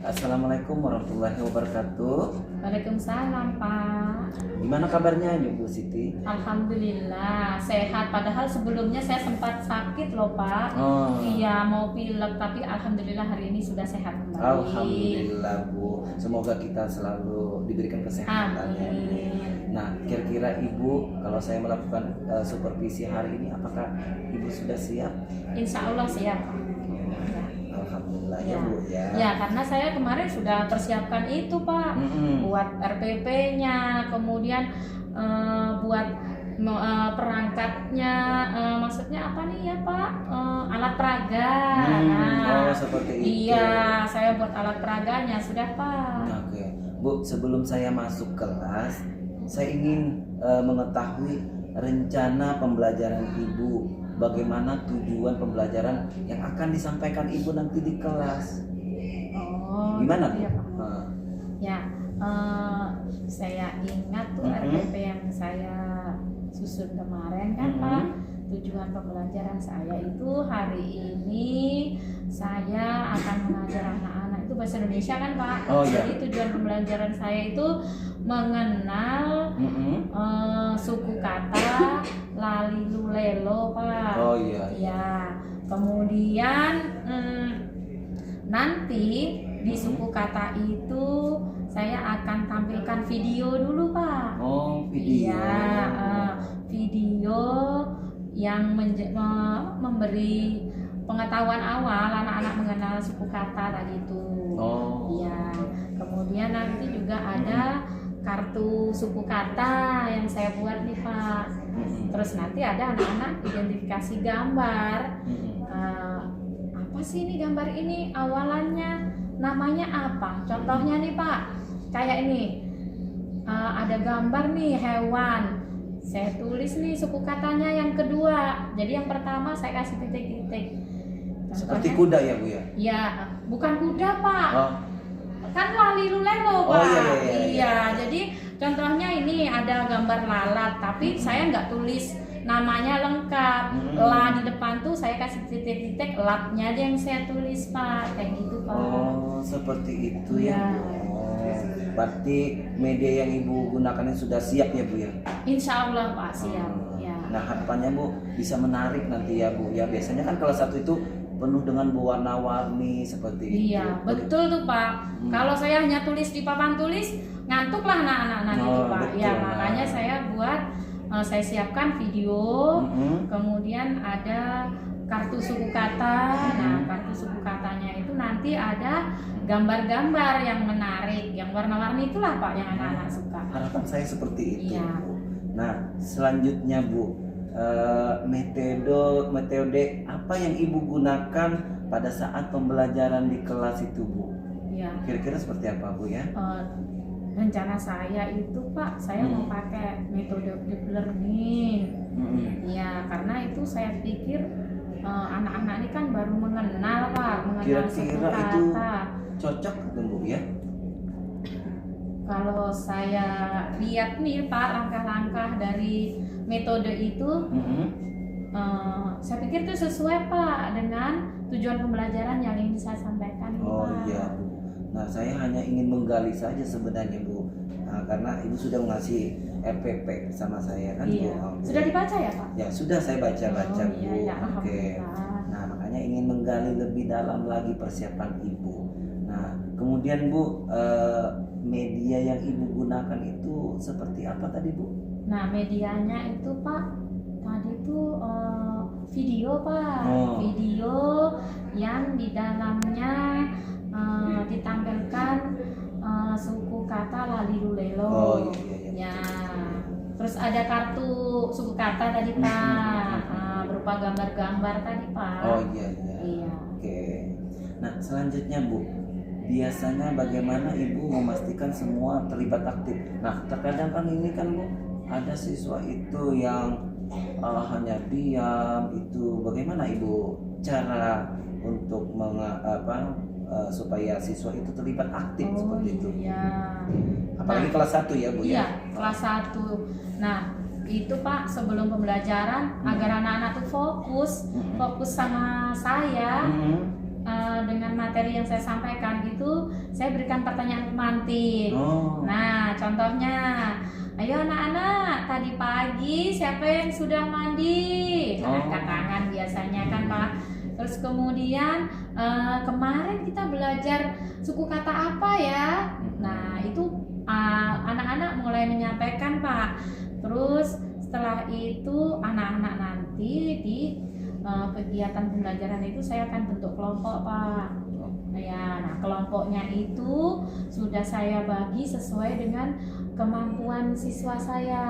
Assalamualaikum warahmatullahi wabarakatuh. Waalaikumsalam, Pak. Gimana kabarnya Bu Siti? Alhamdulillah sehat. Padahal sebelumnya saya sempat sakit loh, Pak. Oh. Iya, mau pilek, tapi alhamdulillah hari ini sudah sehat kembali. Alhamdulillah Bu. Semoga kita selalu diberikan kesehatan ya. Amin. Nah, kira-kira Ibu kalau saya melakukan supervisi hari ini, apakah Ibu sudah siap? Insya Allah siap, Pak. Alhamdulillah ya Bu ya. Ya, karena saya kemarin sudah persiapkan itu, Pak. Buat RPP-nya, kemudian buat perangkatnya, maksudnya apa nih ya, Pak? Alat peraga. Oh, seperti itu. Iya, saya buat alat peraganya sudah, Pak. Oke. Bu, sebelum saya masuk kelas, saya ingin mengetahui rencana pembelajaran Ibu. Bagaimana tujuan pembelajaran yang akan disampaikan Ibu nanti di kelas? Oh, gimana Bu? iya, Pak. Ya, saya ingat tuh RPP yang saya susun kemarin kan, Pak. Tujuan pembelajaran saya itu hari ini saya akan mengajar anak-anak itu bahasa Indonesia kan, Pak. Oh, iya. Jadi tujuan pembelajaran saya itu mengenal suku kata lalilu lelo, Pak. Oh iya. Ya, kemudian nanti di suku kata itu saya akan tampilkan video dulu, Pak. Oh, video. Iya, video yang memberi pengetahuan awal anak-anak mengenal suku kata tadi itu. Oh. Iya. Kemudian nanti juga ada kartu suku kata yang saya buat nih, Pak. Terus nanti ada anak-anak identifikasi gambar. Apa sih ini gambar ini? Awalannya namanya apa? Contohnya nih, Pak. Kayak ini. Ada gambar nih hewan. Saya tulis nih suku katanya yang kedua. Jadi yang pertama saya kasih titik-titik. Seperti kuda ya Bu ya? Ya, bukan kuda, Pak. Oh. Kan lalilu lelo, Pak. Oh, iya. Jadi contohnya ini ada gambar lalat, tapi saya nggak tulis namanya lengkap. La di depan tuh saya kasih titik-titik, latnya aja yang saya tulis, Pak. Kayak gitu, Pak. Oh, seperti itu ya Bu. Oh, berarti media yang Ibu gunakan ini sudah siap ya Bu ya? Insya Allah, Pak, siap. Ya. Nah, harapannya Bu bisa menarik nanti ya Bu. Ya biasanya kan kalau satu itu penuh dengan warna-warni seperti itu. Iya, betul tuh, Pak. Kalau saya hanya tulis di papan tulis, ngantuklah anak-anak itu, Pak. Betul, Ya, makanya saya buat, saya siapkan video, kemudian ada kartu suku kata. Nah, kartu suku katanya itu nanti ada gambar-gambar yang menarik, yang warna-warni itulah, Pak, yang anak-anak suka. Harapan saya seperti itu. Iya. Bu. Nah, selanjutnya Bu, metode apa yang Ibu gunakan pada saat pembelajaran di kelas itu Bu? Iya. Kira-kira seperti apa Bu ya? Rencana saya itu, Pak, saya mau pakai metode deep learning. Ya, karena itu saya pikir anak-anak ini kan baru mengenal, Pak, mengenal suku Kira-kira kata. itu cocok kan Bu ya? Kalau saya lihat nih, Pak, langkah-langkah dari metode itu, saya pikir itu sesuai, Pak, dengan tujuan pembelajaran yang ingin saya sampaikan, Oh Pak. iya Bu. Nah, saya hanya ingin menggali saja sebenarnya Bu. Nah, karena Ibu sudah ngasih RPP sama saya kan Iya. Bu. Sudah dibaca ya, Pak? Ya sudah saya baca-baca Oh, Bu. iya, ya, Oke. alhamdulillah. Nah, makanya ingin menggali lebih dalam lagi persiapan Ibu. Nah, kemudian Bu, media yang Ibu gunakan itu seperti apa tadi Bu? Nah, medianya itu, Pak, tadi itu video, Pak. Video yang di dalamnya ditampilkan suku kata lalilu lelo. Oh iya. Ya. Terus ada kartu suku kata tadi, Pak. Berupa gambar-gambar tadi, Pak. Oh iya. Iya. Oke. Nah, selanjutnya Bu, biasanya bagaimana Ibu memastikan semua terlibat aktif? Nah, terkadang kan ini kan Bu, ada siswa itu yang hanya diam. Itu bagaimana Ibu cara untuk supaya siswa itu terlibat aktif seperti itu? Iya. Apalagi kelas 1 ya Bu Iya, ya? kelas 1. Nah, itu, Pak, sebelum pembelajaran agar anak-anak tuh fokus sama saya. dengan materi yang saya sampaikan itu saya berikan pertanyaan pemantik. Oh. Nah, contohnya, ayo anak-anak, tadi pagi siapa yang sudah mandi? Angkat tangan biasanya kan Pak. Terus kemudian kemarin kita belajar suku kata apa ya? Nah, itu anak-anak mulai menyampaikan Pak. Terus setelah itu anak-anak nanti di kegiatan pembelajaran itu saya akan bentuk kelompok Pak. Ya, nah kelompoknya itu sudah saya bagi sesuai dengan kemampuan siswa saya.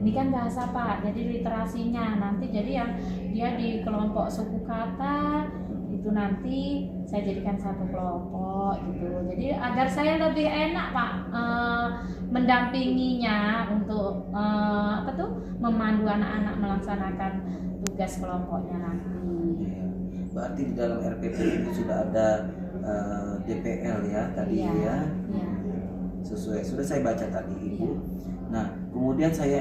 Ini kan bahasa Pak, jadi literasinya nanti jadi yang dia di kelompok suku kata itu nanti saya jadikan satu kelompok gitu. Jadi agar saya lebih enak Pak mendampinginya untuk memandu anak-anak melaksanakan tugas kelompoknya nanti. Iya. Berarti di dalam RPP itu sudah ada DPL ya tadi Iya, ya. iya. Sesuai sudah saya baca tadi Ibu. Iya. Nah, kemudian saya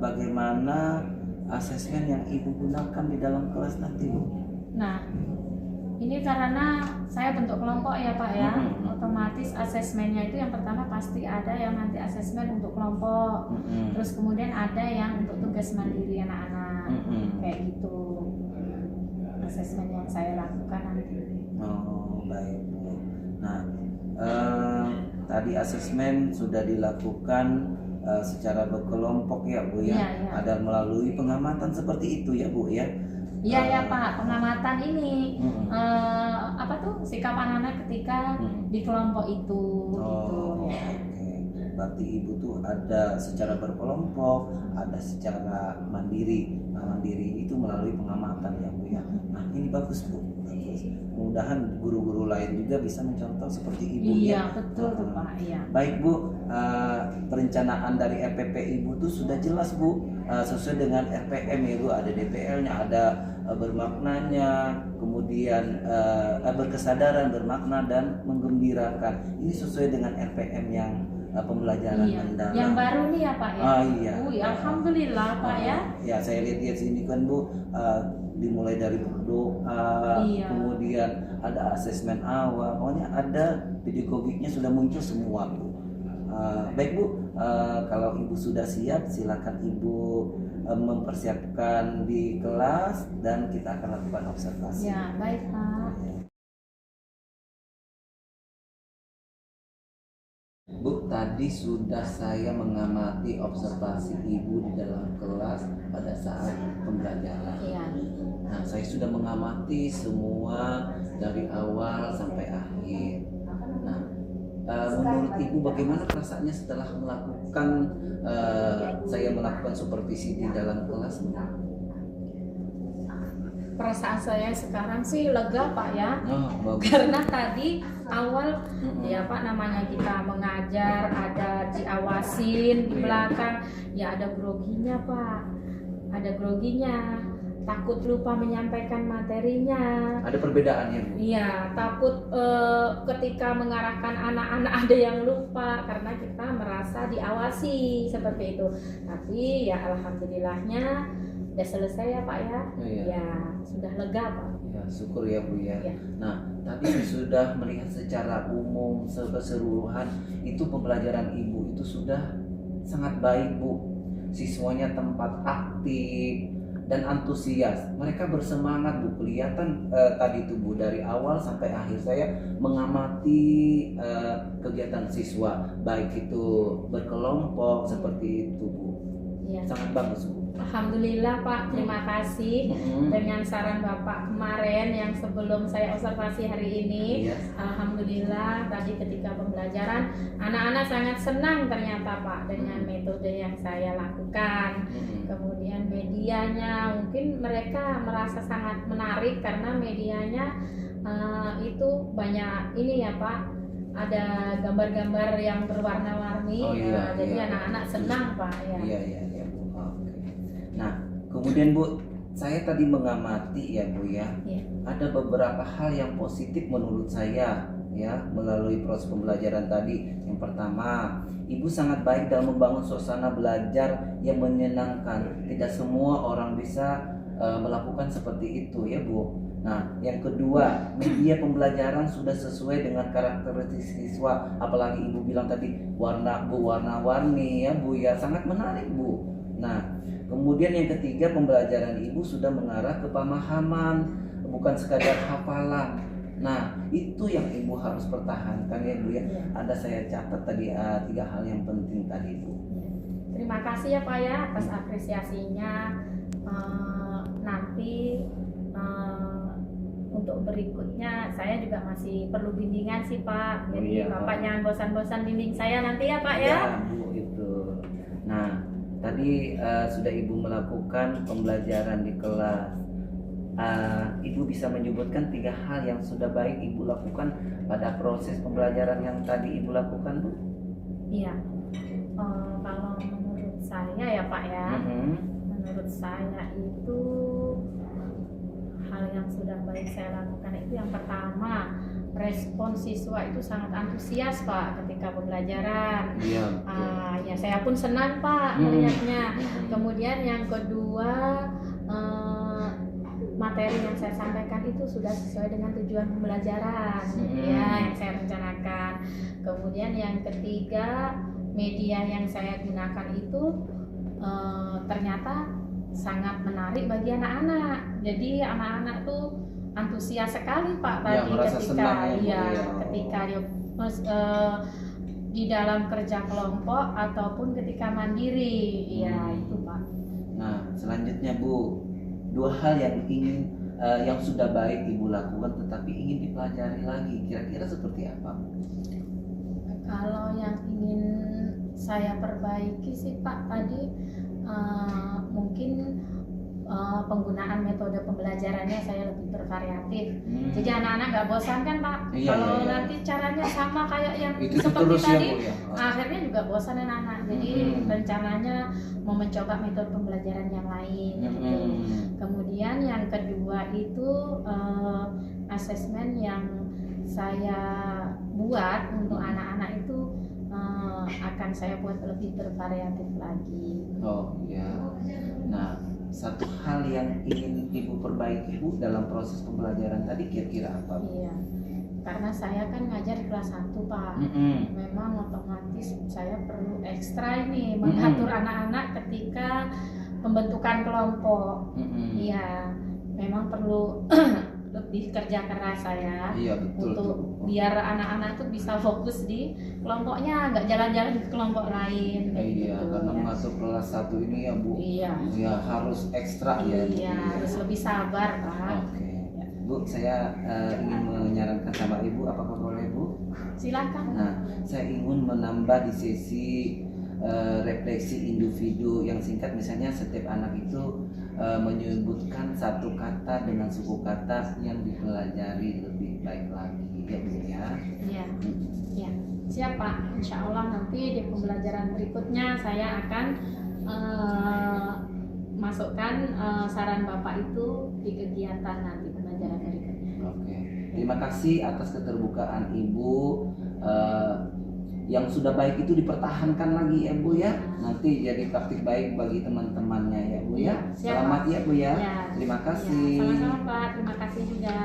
bagaimana asesmen yang Ibu gunakan di dalam kelas nanti Bu? Nah, ini karena saya bentuk kelompok ya Pak ya, Mm-hmm. otomatis asesmennya itu yang pertama pasti ada yang nanti asesmen untuk kelompok, terus kemudian ada yang untuk tugas mandiri anak-anak, kayak gitu asesmen yang saya lakukan nanti. Oh, baik Bu. Nah, tadi asesmen sudah dilakukan secara berkelompok ya Bu ya. Iya, iya. Ada melalui pengamatan seperti itu ya Bu ya. Iya ya Pak, pengamatan ini Mm-mm. sikap anak-anak ketika di kelompok itu. Oh, gitu ya. oke. Berarti Ibu tuh ada secara berkelompok, ada secara mandiri. Nah, mandiri itu melalui pengamatan ya Bu ya. Nah, ini bagus Bu. Bagus. Mudah-mudahan guru-guru lain juga bisa mencontoh seperti Ibu ya. Iya betul tuh Pak. Iya. Baik Bu, perencanaan dari RPP Ibu tuh sudah jelas Bu, sesuai dengan RPM ya Bu, ada DPL-nya, ada bermaknanya, kemudian berkesadaran, bermakna dan menggembirakan. Ini sesuai dengan RPM yang pembelajaran Iya. mendalam. Yang baru nih ya Pak ya. Iya. Alhamdulillah Pak ya. Ya, saya lihat sini kan Bu, dimulai dari berdoa, Iya. kemudian ada asesmen awal, pokoknya ada pedagogiknya sudah muncul semua Bu. Baik Bu, kalau Ibu sudah siap, silakan Ibu mempersiapkan di kelas dan kita akan lakukan observasi. Ya baik Pak. Bu, tadi sudah saya mengamati observasi Ibu di dalam kelas pada saat pembelajaran. Iya. Nah, saya sudah mengamati semua dari awal sampai akhir. Nah, menurut Ibu bagaimana perasaannya setelah melakukan saya melakukan supervisi di dalam kelas? Perasaan saya sekarang sih lega Pak ya. Oh, bagus. Karena tadi awal ya Pak namanya kita mengajar ada diawasin di belakang ya ada groginya Pak, ada groginya, takut lupa menyampaikan materinya. Ada perbedaannya Bu? Iya, takut ketika mengarahkan anak-anak ada yang lupa karena kita merasa diawasi seperti itu. Tapi ya alhamdulillahnya udah selesai ya Pak ya. Iya. Ya sudah lega Pak. Ya, syukur ya Bu ya. Iya. Nah, tadi saya sudah melihat secara umum keseluruhan itu pembelajaran Ibu itu sudah sangat baik Bu. Siswanya tempat aktif dan antusias. Mereka bersemangat Bu. Kelihatan tadi itu Bu dari awal sampai akhir saya mengamati kegiatan siswa baik itu berkelompok seperti itu Bu. Iya. Sangat bagus Bu. Alhamdulillah Pak, terima kasih dengan saran Bapak kemarin yang sebelum saya observasi hari ini. Iya. Alhamdulillah tadi ketika pembelajaran anak-anak sangat senang ternyata Pak dengan metode yang saya lakukan. Kemudian medianya mungkin mereka merasa sangat menarik karena medianya itu banyak ini ya Pak, ada gambar-gambar yang berwarna-warni. Oh, iya, jadi iya. anak-anak senang Pak ya. Iya Bu. Oke. Nah, kemudian Bu, saya tadi mengamati ya Bu ya. Iya. Ada beberapa hal yang positif menurut saya ya melalui proses pembelajaran tadi. Yang pertama, Ibu sangat baik dalam membangun suasana belajar yang menyenangkan. Tidak semua orang bisa melakukan seperti itu ya Bu. Nah, yang kedua, media pembelajaran sudah sesuai dengan karakteristik siswa, apalagi Ibu bilang tadi warna-warni ya Bu ya, sangat menarik Bu. Nah, kemudian yang ketiga, pembelajaran Ibu sudah mengarah ke pemahaman, bukan sekadar hafalan. Nah, itu yang Ibu harus pertahankan ya Bu ya. Ada saya catat tadi 3 hal yang penting tadi Bu. Terima kasih ya Pak ya atas apresiasinya. Nanti untuk berikutnya saya juga masih perlu bimbingan sih Pak. Jadi iya, Bapak jangan bosan-bosan bimbing saya nanti ya Pak ya. Ya Bu itu. Nah, tadi sudah Ibu melakukan pembelajaran di kelas. Ibu bisa menyebutkan 3 hal yang sudah baik Ibu lakukan pada proses pembelajaran yang tadi Ibu lakukan Bu? Iya. Kalau menurut saya ya Pak ya, menurut saya itu hal yang sudah baik saya lakukan itu yang pertama, respon siswa itu sangat antusias Pak ketika pembelajaran. Iya. Ya saya pun senang Pak melihatnya. Kemudian yang kedua, materi yang saya sampaikan itu sudah sesuai dengan tujuan pembelajaran ya yang saya rencanakan. Kemudian yang ketiga, media yang saya gunakan itu ternyata sangat menarik bagi anak-anak. Jadi anak-anak tuh antusias sekali Pak tadi ketika dia di dalam kerja kelompok ataupun ketika mandiri. Ya itu Pak. Nah, selanjutnya Bu, 2 hal yang yang sudah baik Ibu lakukan tetapi ingin dipelajari lagi, kira-kira seperti apa? Kalau yang ingin saya perbaiki sih Pak tadi mungkin penggunaan metode pembelajarannya saya lebih bervariatif. Jadi anak-anak nggak bosan kan Pak? Kalau nanti caranya sama kayak yang itu seperti tadi, ya, akhirnya juga bosan anak-anak. Jadi rencananya mau mencoba metode pembelajaran yang lain. Gitu. Kemudian yang kedua itu asesmen yang saya buat untuk anak-anak itu akan saya buat lebih bervariatif lagi. Oh ya. Nah, satu hal yang ingin Ibu perbaiki Bu dalam proses pembelajaran tadi kira-kira apa Bu? Iya. Karena saya kan ngajar di kelas 1 Pak. Memang otomatis saya perlu ekstra ini mengatur anak-anak ketika pembentukan kelompok. Iya. Memang perlu lebih kerja keras saya untuk biar anak-anak tuh bisa fokus di kelompoknya, nggak jalan-jalan ke kelompok lain. Iya, gitu, karena masuk kelas 1 ini ya Bu, ya harus ekstra ya. Iya, harus lebih sabar Pak. Oke. Bu, saya ingin menyarankan sama Ibu, apakah boleh Bu? Silakan. Nah, saya ingin menambah di sesi refleksi individu yang singkat, misalnya setiap anak itu menyebutkan satu kata dengan suku kata yang dipelajari lebih baik lagi ya Bu ya. Iya. Ya. Siap Pak. Insya Allah nanti di pembelajaran berikutnya saya akan masukkan saran Bapak itu di kegiatan nanti pembelajaran berikutnya. Oke. Terima kasih atas keterbukaan Ibu. Yang sudah baik itu dipertahankan lagi ya Bu ya. Nanti jadi praktik baik bagi teman-temannya ya Bu ya. Siap, Selamat Pak. ya Bu ya. Ya. Terima kasih. Ya, sama-sama Pak. Terima kasih juga.